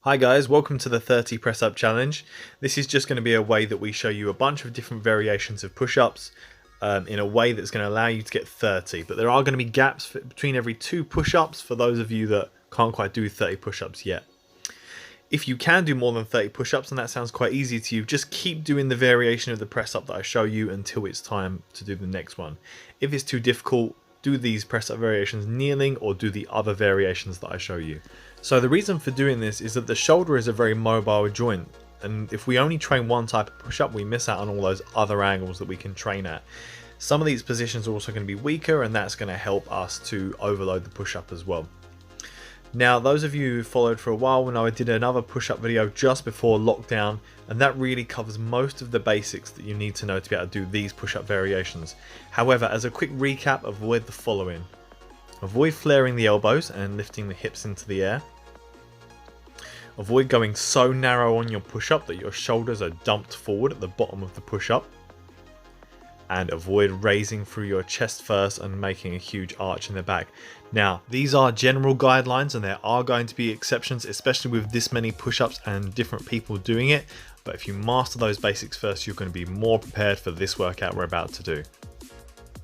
Hi guys, welcome to the 30 press up challenge. This is just going to be a way that we show you a bunch of different variations of push-ups in a way that's going to allow you to get 30. But there are going to be gaps between every 2 push-ups for those of you that can't quite do 30 push-ups yet. If you can do more than 30 push-ups and that sounds quite easy to you, just keep doing the variation of the press up that I show you until it's time to do the next one. If it's too difficult, do these press up variations kneeling or do the other variations that I show you. So the reason for doing this is that the shoulder is a very mobile joint, and if we only train one type of push-up, we miss out on all those other angles that we can train at. Some of these positions are also going to be weaker, and that's going to help us to overload the push-up as well. Now, those of you who followed for a while, when I did another push-up video just before lockdown, and that really covers most of the basics that you need to know to be able to do these push-up variations. However, as a quick recap, avoid the following. Avoid flaring the elbows and lifting the hips into the air. Avoid going so narrow on your push-up that your shoulders are dumped forward at the bottom of the push-up. And avoid raising through your chest first and making a huge arch in the back. Now, these are general guidelines and there are going to be exceptions, especially with this many push-ups and different people doing it. But if you master those basics first, you're going to be more prepared for this workout we're about to do.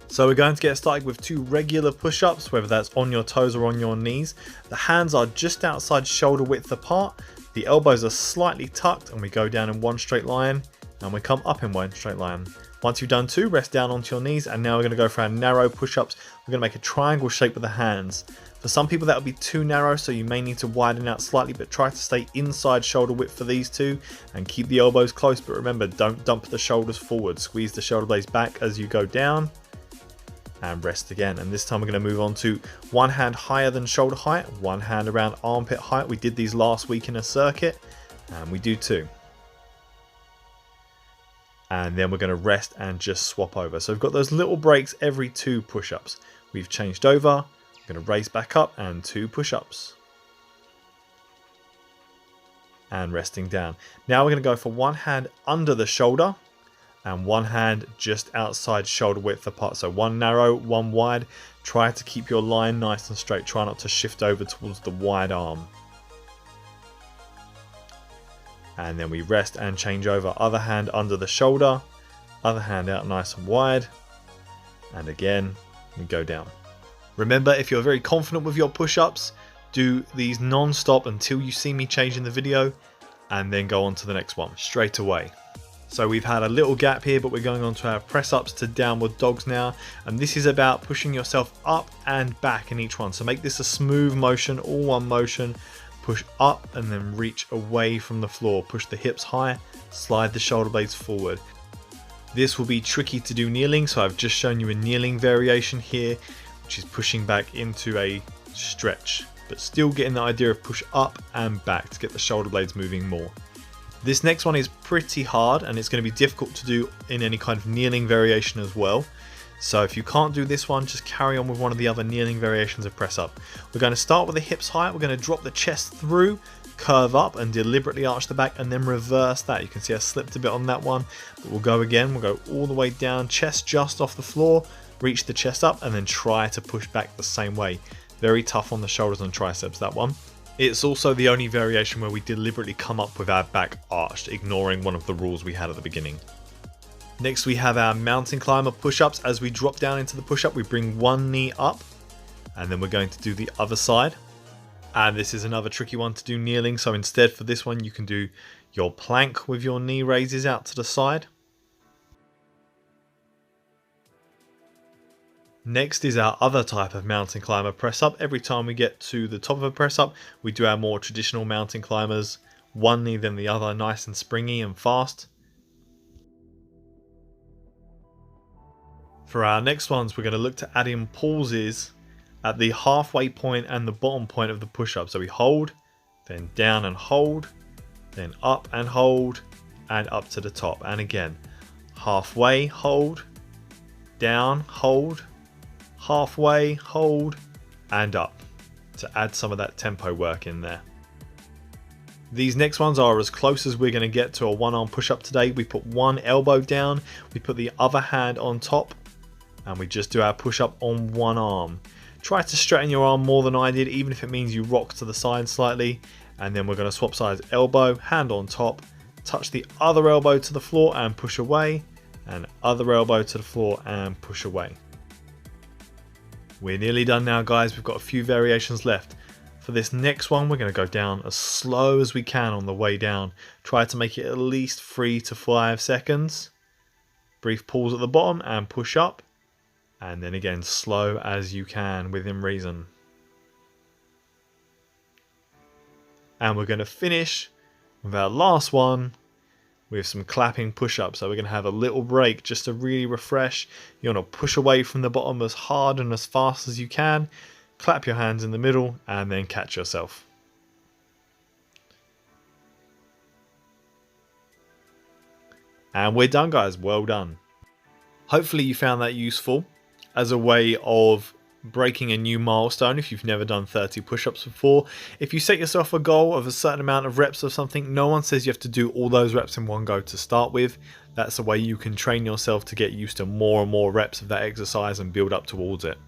So we're going to get started with 2 regular push-ups, whether that's on your toes or on your knees. The hands are just outside shoulder width apart. The elbows are slightly tucked and we go down in one straight line and we come up in one straight line. Once you've done 2, rest down onto your knees, and now we're going to go for our narrow push-ups. We're going to make a triangle shape with the hands. For some people that will be too narrow, so you may need to widen out slightly, but try to stay inside shoulder width for these 2 and keep the elbows close. But remember, don't dump the shoulders forward. Squeeze the shoulder blades back as you go down and rest again. And this time we're going to move on to one hand higher than shoulder height, one hand around armpit height. We did these last week in a circuit, and we do 2. And then we're going to rest and just swap over. So we've got those little breaks every 2 push-ups. We've changed over, we're going to raise back up and 2 push-ups. And resting down. Now we're going to go for one hand under the shoulder and one hand just outside shoulder width apart. So one narrow, one wide. Try to keep your line nice and straight. Try not to shift over towards the wide arm. And then we rest and change over. Other hand under the shoulder, other hand out nice and wide. And again, we go down. Remember, if you're very confident with your push-ups, do these non-stop until you see me changing the video, and then go on to the next one straight away. So we've had a little gap here, but we're going on to our press-ups to downward dogs now. And this is about pushing yourself up and back in each one. So make this a smooth motion, all one motion. Push up and then reach away from the floor. Push the hips high, slide the shoulder blades forward. This will be tricky to do kneeling, so I've just shown you a kneeling variation here, which is pushing back into a stretch, but still getting the idea of push up and back to get the shoulder blades moving more. This next one is pretty hard and it's going to be difficult to do in any kind of kneeling variation as well. So if you can't do this one, just carry on with one of the other kneeling variations of press up. We're going to start with the hips high. We're going to drop the chest through, curve up and deliberately arch the back and then reverse that. You can see I slipped a bit on that one, but we'll go again. We'll go all the way down, chest just off the floor, reach the chest up and then try to push back the same way. Very tough on the shoulders and triceps, that one. It's also the only variation where we deliberately come up with our back arched, ignoring one of the rules we had at the beginning. Next we have our mountain climber push-ups. As we drop down into the push-up, we bring one knee up and then we're going to do the other side. And this is another tricky one to do kneeling. So instead for this one, you can do your plank with your knee raises out to the side. Next is our other type of mountain climber press up. Every time we get to the top of a press up, we do our more traditional mountain climbers. One knee then the other, nice and springy and fast. For our next ones, we're going to look to add in pauses at the halfway point and the bottom point of the push-up. So we hold, then down and hold, then up and hold, and up to the top. And again, halfway, hold, down, hold, halfway, hold, and up to add some of that tempo work in there. These next ones are as close as we're going to get to a one-arm push-up today. We put one elbow down, we put the other hand on top, and we just do our push-up on one arm. Try to straighten your arm more than I did, even if it means you rock to the side slightly, And then we're going to swap sides elbow, hand on top, touch the other elbow to the floor and push away, and other elbow to the floor and push away. We're nearly done now, guys. We've got a few variations left. For this next one, we're going to go down as slow as we can on the way down. Try to make it at least 3 to 5 seconds. Brief pause at the bottom and push up. And then again, slow as you can within reason. And we're going to finish with our last one with some clapping push-ups. So we're going to have a little break just to really refresh. You want to push away from the bottom as hard and as fast as you can. Clap your hands in the middle and then catch yourself. And we're done, guys. Well done. Hopefully you found that useful as a way of breaking a new milestone if you've never done 30 push-ups before. If you set yourself a goal of a certain amount of reps of something, no one says you have to do all those reps in one go to start with. That's a way you can train yourself to get used to more and more reps of that exercise and build up towards it.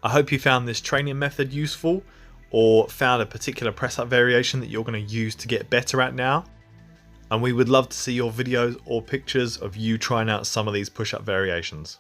I hope you found this training method useful, or found a particular press up variation that you're going to use to get better at now. And we would love to see your videos or pictures of you trying out some of these push-up variations.